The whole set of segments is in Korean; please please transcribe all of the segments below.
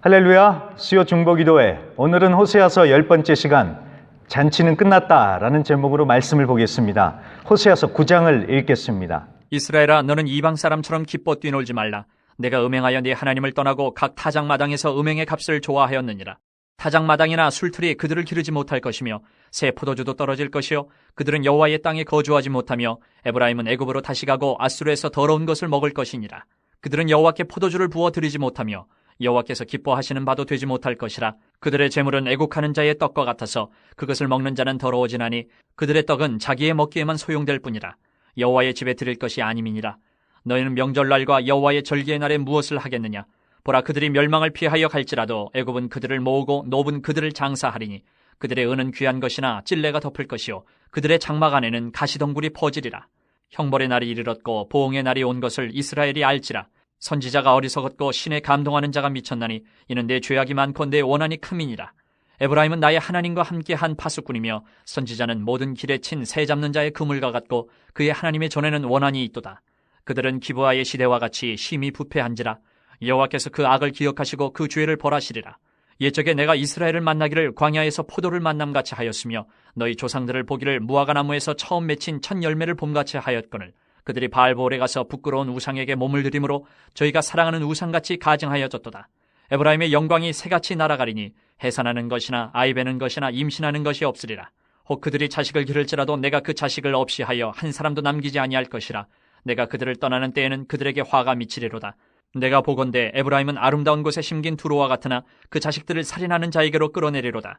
할렐루야, 수요 중보기도회. 오늘은 호세아서 10번째 시간, 잔치는 끝났다라는 제목으로 말씀을 보겠습니다. 호세아서 9장을 읽겠습니다. 이스라엘아, 너는 이방 사람처럼 기뻐 뛰놀지 말라. 내가 음행하여 네 하나님을 떠나고 각 타작마당에서 음행의 값을 좋아하였느니라. 타작마당이나 술틀이 그들을 기르지 못할 것이며 새 포도주도 떨어질 것이요 그들은 여호와의 땅에 거주하지 못하며 에브라임은 애굽으로 다시 가고 아수르에서 더러운 것을 먹을 것이니라. 그들은 여호와께 포도주를 부어 드리지 못하며 여호와께서 기뻐하시는 바도 되지 못할 것이라. 그들의 재물은 애국하는 자의 떡과 같아서 그것을 먹는 자는 더러워지나니 그들의 떡은 자기의 먹기에만 소용될 뿐이라. 여호와의 집에 드릴 것이 아님이니라. 너희는 명절날과 여호와의 절기의 날에 무엇을 하겠느냐? 보라, 그들이 멸망을 피하여 갈지라도 애굽은 그들을 모으고 노브는 그들을 장사하리니 그들의 은은 귀한 것이나 찔레가 덮을 것이요 그들의 장막 안에는 가시덩굴이 퍼지리라. 형벌의 날이 이르렀고 보응의 날이 온 것을 이스라엘이 알지라. 선지자가 어리석었고 신에 감동하는 자가 미쳤나니 이는 내 죄악이 많고 내 원한이 큼이니라. 에브라임은 나의 하나님과 함께한 파수꾼이며 선지자는 모든 길에 친 새 잡는 자의 그물과 같고 그의 하나님의 전에는 원한이 있도다. 그들은 기브아의 시대와 같이 심히 부패한지라. 여호와께서 그 악을 기억하시고 그 죄를 벌하시리라. 옛적에 내가 이스라엘을 만나기를 광야에서 포도를 만남같이 하였으며 너희 조상들을 보기를 무화과 나무에서 처음 맺힌 첫 열매를 봄같이 하였거늘 그들이 바알보올에 가서 부끄러운 우상에게 몸을 들이므로 저희가 사랑하는 우상같이 가증하여졌도다. 에브라임의 영광이 새같이 날아가리니 해산하는 것이나 아이 베는 것이나 임신하는 것이 없으리라. 혹 그들이 자식을 기를지라도 내가 그 자식을 없이 하여 한 사람도 남기지 아니할 것이라. 내가 그들을 떠나는 때에는 그들에게 화가 미치리로다. 내가 보건대 에브라임은 아름다운 곳에 심긴 두루와 같으나 그 자식들을 살인하는 자에게로 끌어내리로다.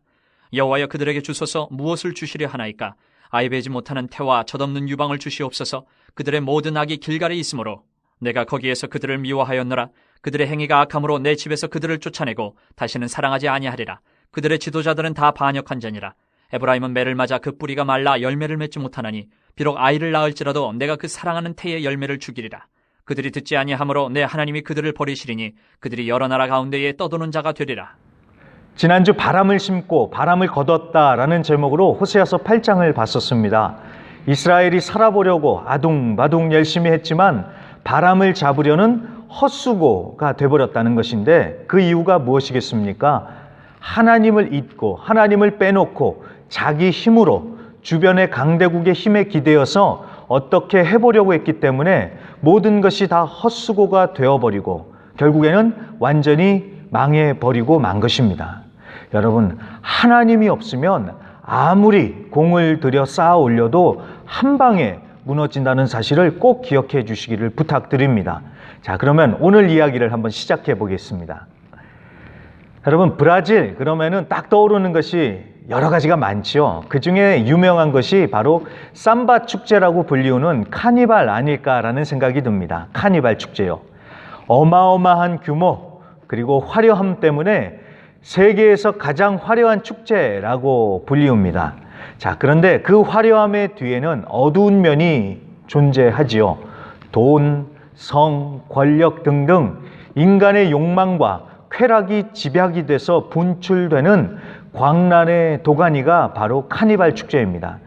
여호와여, 그들에게 주소서. 무엇을 주시려 하나이까? 아이 베지 못하는 태와 젖없는 유방을 주시옵소서. 그들의 모든 악이 길갈에 있으므로 내가 거기에서 그들을 미워하였노라. 그들의 행위가 악함으로 내 집에서 그들을 쫓아내고 다시는 사랑하지 아니하리라. 그들의 지도자들은 다 반역한 자니라. 에브라임은 매를 맞아 그 뿌리가 말라 열매를 맺지 못하나니 비록 아이를 낳을지라도 내가 그 사랑하는 태의 열매를 죽이리라. 그들이 듣지 아니하므로 내 하나님이 그들을 버리시리니 그들이 여러 나라 가운데에 떠도는 자가 되리라. 지난주 바람을 심고 바람을 거뒀다라는 제목으로 호세아서 8장을 봤었습니다. 이스라엘이 살아보려고 아둥바둥 열심히 했지만 바람을 잡으려는 헛수고가 돼버렸다는 것인데 그 이유가 무엇이겠습니까? 하나님을 잊고 하나님을 빼놓고 자기 힘으로 주변의 강대국의 힘에 기대어서 어떻게 해보려고 했기 때문에 모든 것이 다 헛수고가 되어버리고 결국에는 완전히 망해버리고 만 것입니다. 여러분, 하나님이 없으면 아무리 공을 들여 쌓아 올려도 한 방에 무너진다는 사실을 꼭 기억해 주시기를 부탁드립니다. 자, 그러면 오늘 이야기를 한번 시작해 보겠습니다. 여러분, 브라질 그러면은 딱 떠오르는 것이 여러 가지가 많죠. 그 중에 유명한 것이 바로 삼바 축제라고 불리우는 카니발 아닐까라는 생각이 듭니다. 카니발 축제요. 어마어마한 규모 그리고 화려함 때문에 세계에서 가장 화려한 축제라고 불리웁니다. 자, 그런데 그 화려함의 뒤에는 어두운 면이 존재하지요. 돈, 성, 권력 등등 인간의 욕망과 쾌락이 집약이 돼서 분출되는 광란의 도가니가 바로 카니발 축제입니다.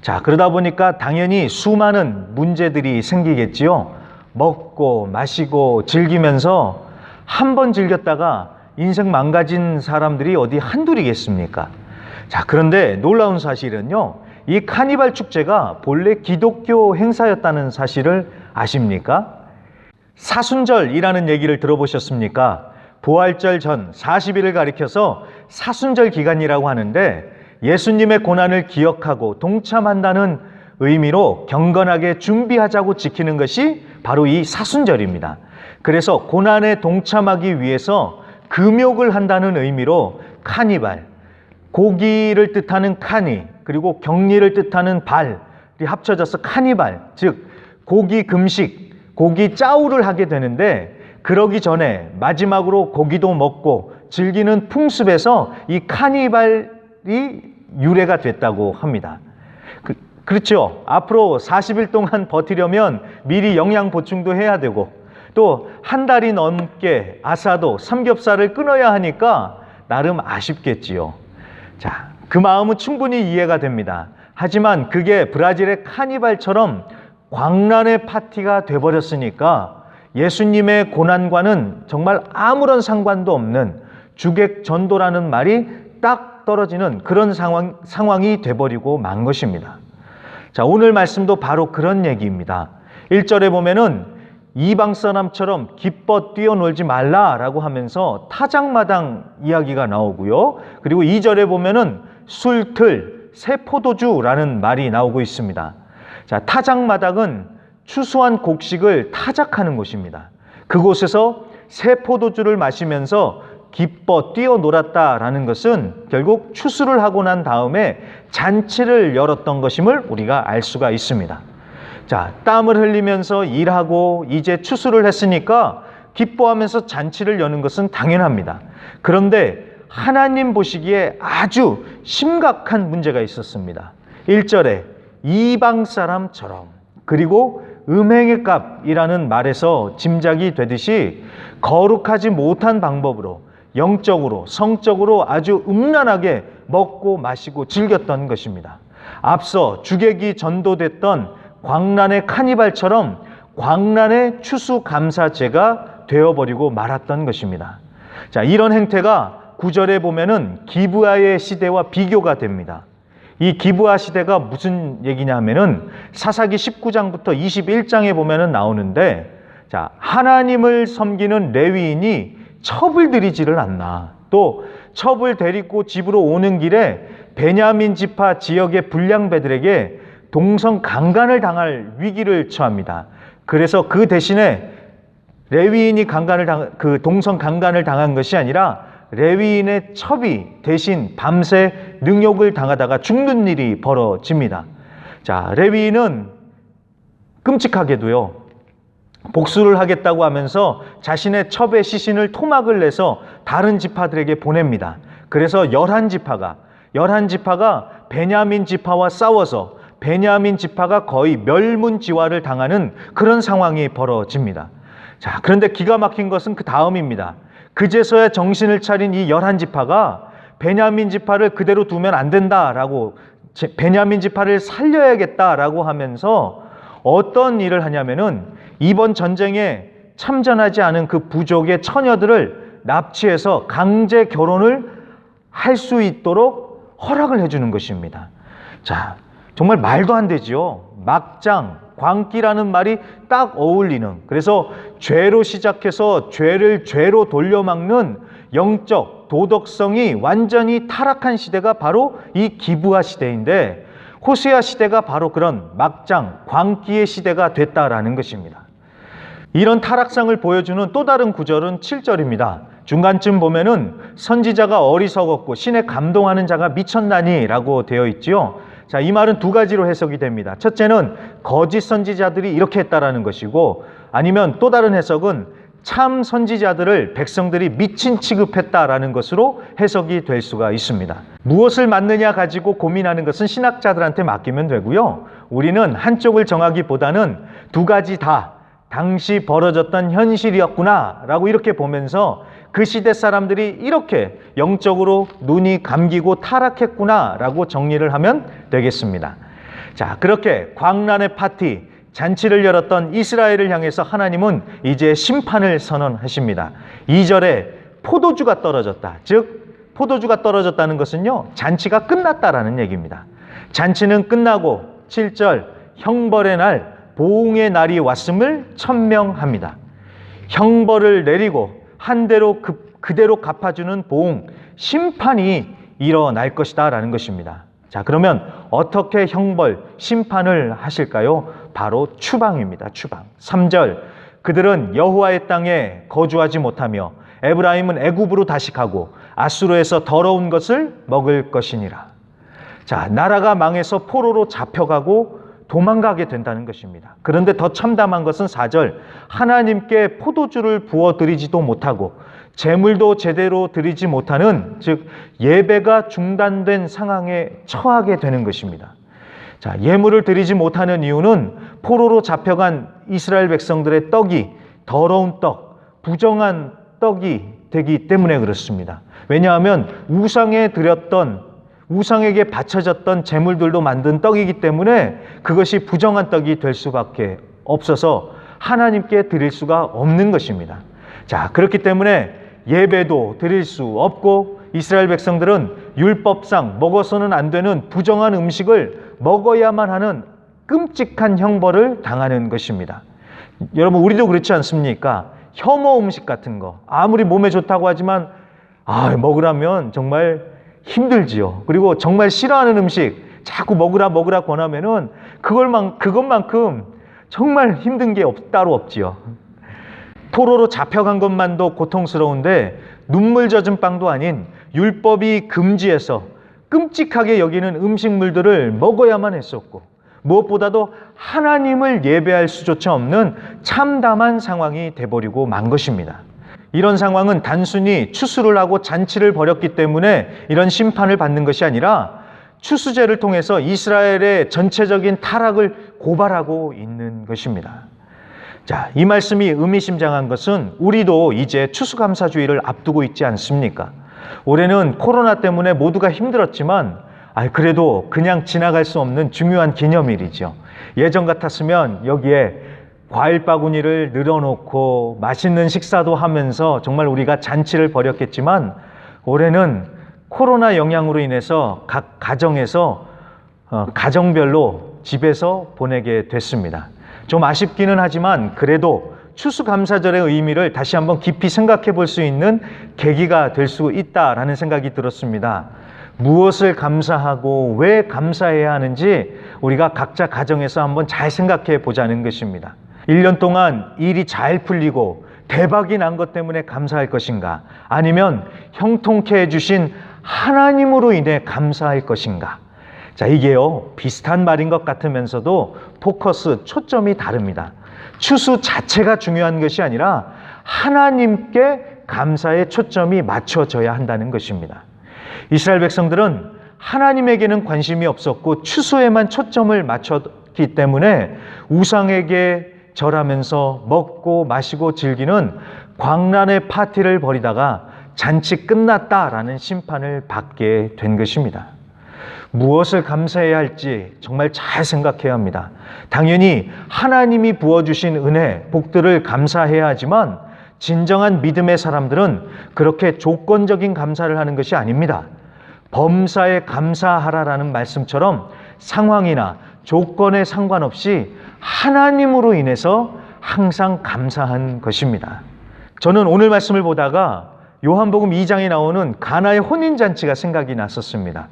자, 그러다 보니까 당연히 수많은 문제들이 생기겠지요. 먹고 마시고 즐기면서 한 번 즐겼다가 인생 망가진 사람들이 어디 한둘이겠습니까? 자, 그런데 놀라운 사실은요, 이 카니발 축제가 본래 기독교 행사였다는 사실을 아십니까? 사순절이라는 얘기를 들어보셨습니까? 부활절 전 40일을 가리켜서 사순절 기간이라고 하는데 예수님의 고난을 기억하고 동참한다는 의미로 경건하게 준비하자고 지키는 것이 바로 이 사순절입니다. 그래서 고난에 동참하기 위해서 금욕을 한다는 의미로 카니발, 고기를 뜻하는 카니, 그리고 격리를 뜻하는 발이 합쳐져서 카니발, 즉 고기 금식, 고기 짜우를 하게 되는데 그러기 전에 마지막으로 고기도 먹고 즐기는 풍습에서 이 카니발이 유래가 됐다고 합니다. 그렇죠. 앞으로 40일 동안 버티려면 미리 영양 보충도 해야 되고 또 한 달이 넘게 아사도 삼겹살을 끊어야 하니까 나름 아쉽겠지요. 자, 그 마음은 충분히 이해가 됩니다. 하지만 그게 브라질의 카니발처럼 광란의 파티가 돼버렸으니까 예수님의 고난과는 정말 아무런 상관도 없는 주객전도라는 말이 딱 떨어지는 그런 상황이 돼버리고 만 것입니다. 자, 오늘 말씀도 바로 그런 얘기입니다. 1절에 보면은 이방 사람처럼 기뻐 뛰어놀지 말라라고 하면서 타작마당 이야기가 나오고요. 그리고 2절에 보면은 술틀, 새 포도주라는 말이 나오고 있습니다. 자, 타작마당은 추수한 곡식을 타작하는 곳입니다. 그곳에서 새 포도주를 마시면서 기뻐 뛰어놀았다라는 것은 결국 추수를 하고 난 다음에 잔치를 열었던 것임을 우리가 알 수가 있습니다. 자, 땀을 흘리면서 일하고 이제 추수를 했으니까 기뻐하면서 잔치를 여는 것은 당연합니다. 그런데 하나님 보시기에 아주 심각한 문제가 있었습니다. 1절에 이방 사람처럼, 그리고 음행의 값이라는 말에서 짐작이 되듯이 거룩하지 못한 방법으로 영적으로 성적으로 아주 음란하게 먹고 마시고 즐겼던 것입니다. 앞서 주객이 전도됐던 광란의 카니발처럼 광란의 추수감사제가 되어버리고 말았던 것입니다. 자, 이런 행태가 9절에 보면은 기브아의 시대와 비교가 됩니다. 이 기브아 시대가 무슨 얘기냐 하면은 사사기 19장부터 21장에 보면은 나오는데, 자, 하나님을 섬기는 레위인이 첩을 들이지를 않나. 또 첩을 데리고 집으로 오는 길에 베냐민 지파 지역의 불량배들에게 동성 강간을 당할 위기를 처합니다. 그래서 그 대신에 레위인이 동성 강간을 당한 것이 아니라 레위인의 첩이 대신 밤새 능욕을 당하다가 죽는 일이 벌어집니다. 자, 레위인은 끔찍하게도요, 복수를 하겠다고 하면서 자신의 첩의 시신을 토막을 내서 다른 지파들에게 보냅니다. 그래서 11지파가 베냐민 지파와 싸워서 베냐민 지파가 거의 멸문지화를 당하는 그런 상황이 벌어집니다. 자, 그런데 기가 막힌 것은 그 다음입니다. 그제서야 정신을 차린 이 11지파가 베냐민 지파를 그대로 두면 안 된다라고, 베냐민 지파를 살려야겠다라고 하면서 어떤 일을 하냐면은 이번 전쟁에 참전하지 않은 그 부족의 처녀들을 납치해서 강제 결혼을 할 수 있도록 허락을 해주는 것입니다. 자, 정말 말도 안 되지요. 막장, 광기라는 말이 딱 어울리는, 그래서 죄로 시작해서 죄를 죄로 돌려막는 영적 도덕성이 완전히 타락한 시대가 바로 이 기브아 시대인데, 호세아 시대가 바로 그런 막장, 광기의 시대가 됐다라는 것입니다. 이런 타락상을 보여주는 또 다른 구절은 7절입니다. 중간쯤 보면은 선지자가 어리석었고 신에 감동하는 자가 미쳤나니 라고 되어 있지요. 자, 이 말은 두 가지로 해석이 됩니다. 첫째는 거짓 선지자들이 이렇게 했다라는 것이고, 아니면 또 다른 해석은 참 선지자들을 백성들이 미친 취급했다라는 것으로 해석이 될 수가 있습니다. 무엇을 맞느냐 가지고 고민하는 것은 신학자들한테 맡기면 되고요. 우리는 한쪽을 정하기보다는 두 가지 다 당시 벌어졌던 현실이었구나 라고 이렇게 보면서 그 시대 사람들이 이렇게 영적으로 눈이 감기고 타락했구나 라고 정리를 하면 되겠습니다. 자, 그렇게 광란의 파티, 잔치를 열었던 이스라엘을 향해서 하나님은 이제 심판을 선언하십니다. 2절에 포도주가 떨어졌다. 즉 포도주가 떨어졌다는 것은요, 잔치가 끝났다라는 얘기입니다. 잔치는 끝나고 7절 형벌의 날, 보응의 날이 왔음을 천명합니다. 형벌을 내리고 한 대로 그대로 갚아주는 보응, 심판이 일어날 것이다 라는 것입니다. 자, 그러면 어떻게 형벌, 심판을 하실까요? 바로 추방입니다. 추방. 3절, 그들은 여호와의 땅에 거주하지 못하며 에브라임은 애굽으로 다시 가고 아수르에서 더러운 것을 먹을 것이니라. 자, 나라가 망해서 포로로 잡혀가고 도망가게 된다는 것입니다. 그런데 더 참담한 것은 4절, 하나님께 포도주를 부어드리지도 못하고 제물도 제대로 드리지 못하는, 즉 예배가 중단된 상황에 처하게 되는 것입니다. 자, 예물을 드리지 못하는 이유는 포로로 잡혀간 이스라엘 백성들의 떡이 더러운 떡, 부정한 떡이 되기 때문에 그렇습니다. 왜냐하면 우상에게 바쳐졌던 제물들도 만든 떡이기 때문에 그것이 부정한 떡이 될 수밖에 없어서 하나님께 드릴 수가 없는 것입니다. 자, 그렇기 때문에 예배도 드릴 수 없고 이스라엘 백성들은 율법상 먹어서는 안 되는 부정한 음식을 먹어야만 하는 끔찍한 형벌을 당하는 것입니다. 여러분, 우리도 그렇지 않습니까? 혐오 음식 같은 거 아무리 몸에 좋다고 하지만 먹으라면 정말 힘들지요. 그리고 정말 싫어하는 음식 자꾸 먹으라 권하면은 그것만큼 정말 힘든 게 따로 없지요. 포로로 잡혀간 것만도 고통스러운데 눈물 젖은 빵도 아닌 율법이 금지해서 끔찍하게 여기는 음식물들을 먹어야만 했었고, 무엇보다도 하나님을 예배할 수조차 없는 참담한 상황이 돼버리고 만 것입니다. 이런 상황은 단순히 추수를 하고 잔치를 벌였기 때문에 이런 심판을 받는 것이 아니라 추수제를 통해서 이스라엘의 전체적인 타락을 고발하고 있는 것입니다. 자, 이 말씀이 의미심장한 것은 우리도 이제 추수감사주의를 앞두고 있지 않습니까? 올해는 코로나 때문에 모두가 힘들었지만 그래도 그냥 지나갈 수 없는 중요한 기념일이죠. 예전 같았으면 여기에 과일 바구니를 늘어놓고 맛있는 식사도 하면서 정말 우리가 잔치를 벌였겠지만, 올해는 코로나 영향으로 인해서 각 가정에서 가정별로 집에서 보내게 됐습니다. 좀 아쉽기는 하지만 그래도 추수감사절의 의미를 다시 한번 깊이 생각해 볼 수 있는 계기가 될 수 있다라는 생각이 들었습니다. 무엇을 감사하고 왜 감사해야 하는지 우리가 각자 가정에서 한번 잘 생각해 보자는 것입니다. 1년 동안 일이 잘 풀리고 대박이 난 것 때문에 감사할 것인가? 아니면 형통케 해주신 하나님으로 인해 감사할 것인가? 자, 이게요, 비슷한 말인 것 같으면서도 초점이 다릅니다. 추수 자체가 중요한 것이 아니라 하나님께 감사의 초점이 맞춰져야 한다는 것입니다. 이스라엘 백성들은 하나님에게는 관심이 없었고 추수에만 초점을 맞췄기 때문에 우상에게 절하면서 먹고 마시고 즐기는 광란의 파티를 벌이다가 잔치 끝났다라는 심판을 받게 된 것입니다. 무엇을 감사해야 할지 정말 잘 생각해야 합니다. 당연히 하나님이 부어주신 은혜, 복들을 감사해야 하지만 진정한 믿음의 사람들은 그렇게 조건적인 감사를 하는 것이 아닙니다. 범사에 감사하라라는 말씀처럼 상황이나 조건에 상관없이 하나님으로 인해서 항상 감사한 것입니다. 저는 오늘 말씀을 보다가 요한복음 2장에 나오는 가나의 혼인잔치가 생각이 났었습니다.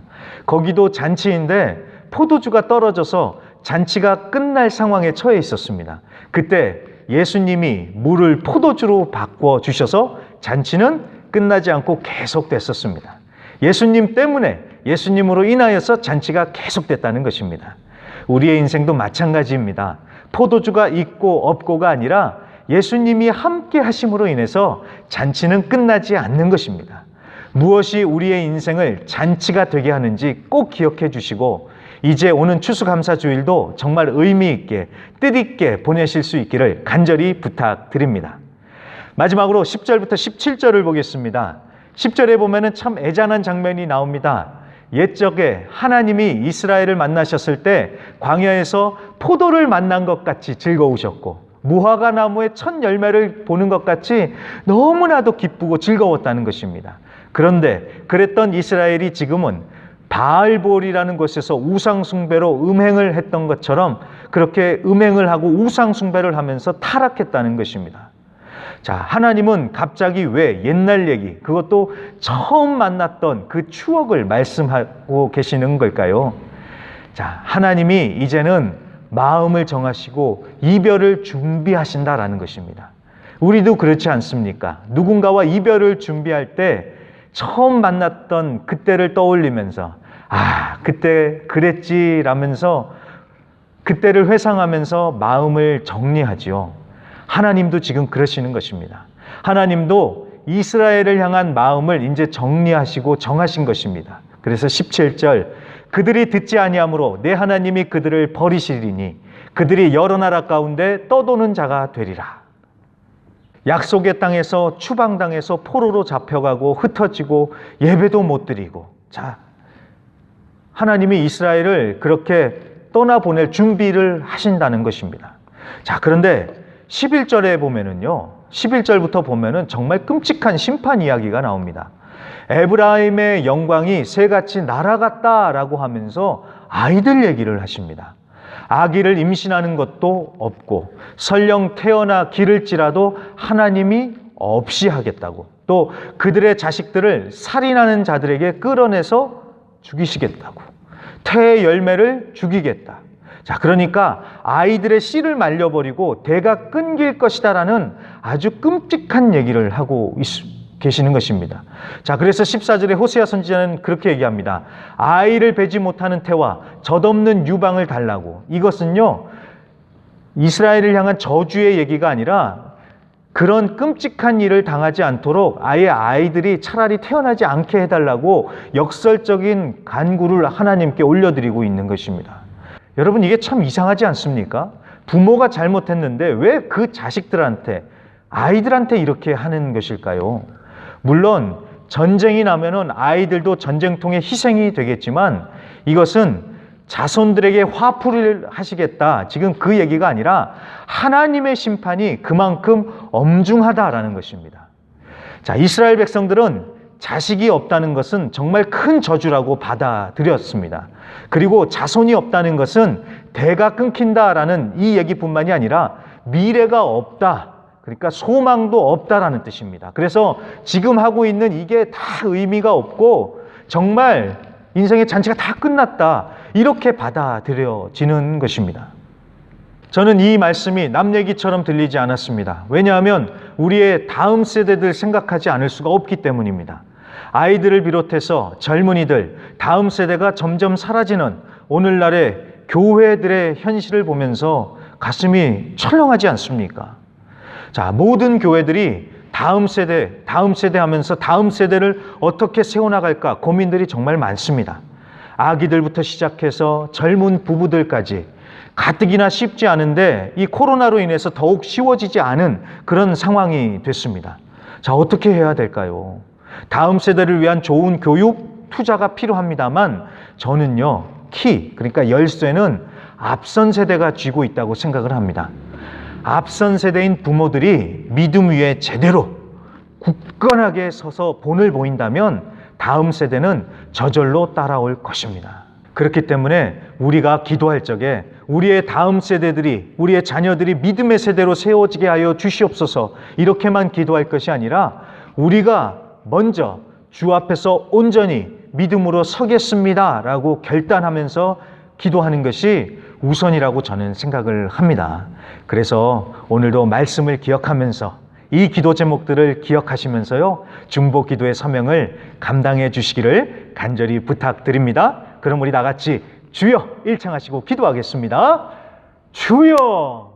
거기도 잔치인데 포도주가 떨어져서 잔치가 끝날 상황에 처해 있었습니다. 그때 예수님이 물을 포도주로 바꿔주셔서 잔치는 끝나지 않고 계속됐었습니다. 예수님 때문에, 예수님으로 인하여서 잔치가 계속됐다는 것입니다. 우리의 인생도 마찬가지입니다. 포도주가 있고 없고가 아니라 예수님이 함께 하심으로 인해서 잔치는 끝나지 않는 것입니다. 무엇이 우리의 인생을 잔치가 되게 하는지 꼭 기억해 주시고, 이제 오는 추수감사주일도 정말 의미 있게 뜻있게 보내실 수 있기를 간절히 부탁드립니다. 마지막으로 10절부터 17절을 보겠습니다. 10절에 보면은 참 애잔한 장면이 나옵니다. 옛적에 하나님이 이스라엘을 만나셨을 때 광야에서 포도를 만난 것 같이 즐거우셨고, 무화과 나무의 첫 열매를 보는 것 같이 너무나도 기쁘고 즐거웠다는 것입니다. 그런데 그랬던 이스라엘이 지금은 바알볼이라는 곳에서 우상숭배로 음행을 했던 것처럼 그렇게 음행을 하고 우상숭배를 하면서 타락했다는 것입니다. 자, 하나님은 갑자기 왜 옛날 얘기, 그것도 처음 만났던 그 추억을 말씀하고 계시는 걸까요? 자, 하나님이 이제는 마음을 정하시고 이별을 준비하신다라는 것입니다. 우리도 그렇지 않습니까? 누군가와 이별을 준비할 때 처음 만났던 그때를 떠올리면서 그때 그랬지라면서 그때를 회상하면서 마음을 정리하지요. 하나님도 지금 그러시는 것입니다. 하나님도 이스라엘을 향한 마음을 이제 정리하시고 정하신 것입니다. 그래서 17절, 그들이 듣지 아니하므로 내 하나님이 그들을 버리시리니 그들이 여러 나라 가운데 떠도는 자가 되리라. 약속의 땅에서 추방당해서 포로로 잡혀가고 흩어지고 예배도 못 드리고, 자, 하나님이 이스라엘을 그렇게 떠나보낼 준비를 하신다는 것입니다. 자, 그런데 11절에 보면은요, 11절부터 보면은 정말 끔찍한 심판 이야기가 나옵니다. 에브라임의 영광이 새같이 날아갔다라고 하면서 아이들 얘기를 하십니다. 아기를 임신하는 것도 없고 설령 태어나 기를지라도 하나님이 없이 하겠다고, 또 그들의 자식들을 살인하는 자들에게 끌어내서 죽이시겠다고, 태의 열매를 죽이겠다. 자, 그러니까 아이들의 씨를 말려버리고 대가 끊길 것이다라는 아주 끔찍한 얘기를 하고 계시는 것입니다. 자, 그래서 14절에 호세아 선지자는 그렇게 얘기합니다. 아이를 베지 못하는 태와 젖없는 유방을 달라고. 이것은요, 이스라엘을 향한 저주의 얘기가 아니라 그런 끔찍한 일을 당하지 않도록 아예 아이들이 차라리 태어나지 않게 해달라고 역설적인 간구를 하나님께 올려드리고 있는 것입니다. 여러분, 이게 참 이상하지 않습니까? 부모가 잘못했는데 왜 그 자식들한테, 아이들한테 이렇게 하는 것일까요? 물론 전쟁이 나면은 아이들도 전쟁통에 희생이 되겠지만 이것은 자손들에게 화풀이를 하시겠다, 지금 그 얘기가 아니라 하나님의 심판이 그만큼 엄중하다라는 것입니다. 자, 이스라엘 백성들은 자식이 없다는 것은 정말 큰 저주라고 받아들였습니다. 그리고 자손이 없다는 것은 대가 끊긴다라는 이 얘기뿐만이 아니라 미래가 없다, 그러니까 소망도 없다라는 뜻입니다. 그래서 지금 하고 있는 이게 다 의미가 없고 정말 인생의 잔치가 다 끝났다, 이렇게 받아들여지는 것입니다. 저는 이 말씀이 남 얘기처럼 들리지 않았습니다. 왜냐하면 우리의 다음 세대들 생각하지 않을 수가 없기 때문입니다. 아이들을 비롯해서 젊은이들, 다음 세대가 점점 사라지는 오늘날의 교회들의 현실을 보면서 가슴이 철렁하지 않습니까? 자, 모든 교회들이 다음 세대 하면서 다음 세대를 어떻게 세워나갈까 고민들이 정말 많습니다. 아기들부터 시작해서 젊은 부부들까지 가뜩이나 쉽지 않은데 이 코로나로 인해서 더욱 쉬워지지 않은 그런 상황이 됐습니다. 자, 어떻게 해야 될까요? 다음 세대를 위한 좋은 교육, 투자가 필요합니다만 저는요, 그러니까 열쇠는 앞선 세대가 쥐고 있다고 생각을 합니다. 앞선 세대인 부모들이 믿음 위에 제대로 굳건하게 서서 본을 보인다면 다음 세대는 저절로 따라올 것입니다. 그렇기 때문에 우리가 기도할 적에 우리의 다음 세대들이, 우리의 자녀들이 믿음의 세대로 세워지게 하여 주시옵소서, 이렇게만 기도할 것이 아니라 우리가 먼저 주 앞에서 온전히 믿음으로 서겠습니다 라고 결단하면서 기도하는 것이 우선이라고 저는 생각을 합니다. 그래서 오늘도 말씀을 기억하면서 이 기도 제목들을 기억하시면서요, 중보 기도의 사명을 감당해 주시기를 간절히 부탁드립니다. 그럼 우리 다 같이 주여 일창하시고 기도하겠습니다. 주여!